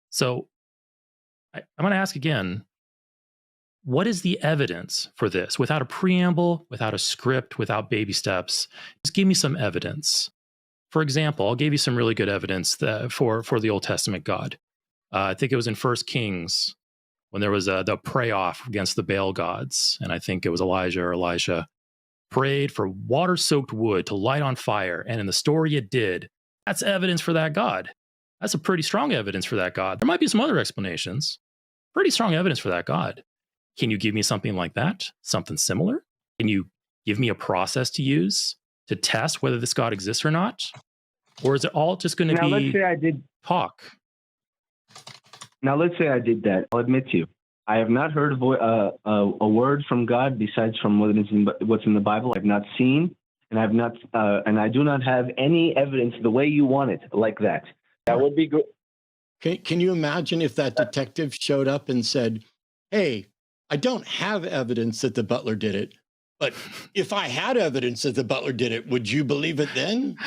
So I'm going to ask again, what is the evidence for this? Without a preamble, without a script, without baby steps, just give me some evidence. For example, I'll give you some really good evidence for the Old Testament God. I think it was in First Kings when there was the pray off against the Baal gods, and I think it was Elijah or Elisha prayed for water-soaked wood to light on fire, and in the story it did. That's evidence for that God. That's a pretty strong evidence for that God. There might be some other explanations. Pretty strong evidence for that God. Can you give me something like that? Something similar? Can you give me a process to use to test whether this God exists or not? Or is it all just going to Now, let's be say I did. talk? Now, let's say I did that. I'll admit to you, I have not heard a word from God besides from what's in the Bible. I've not seen, and I've not, and I do not have any evidence the way you want it, like that. That would be good. Can you imagine if that detective showed up and said, "Hey, I don't have evidence that the butler did it, but if I had evidence that the butler did it, would you believe it then?"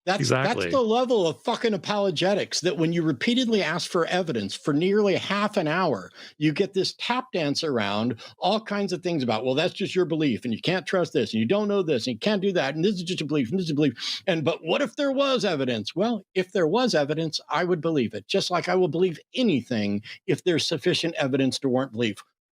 That's the level of fucking apologetics, that when you repeatedly ask for evidence for nearly half an hour, you get this tap dance around all kinds of things about, well, that's just your belief, and you can't trust this, and you don't know this, and you can't do that, and this is just a belief, and this is a belief. But what if there was evidence? Well, if there was evidence, I would believe it, just like I will believe anything if there's sufficient evidence to warrant belief.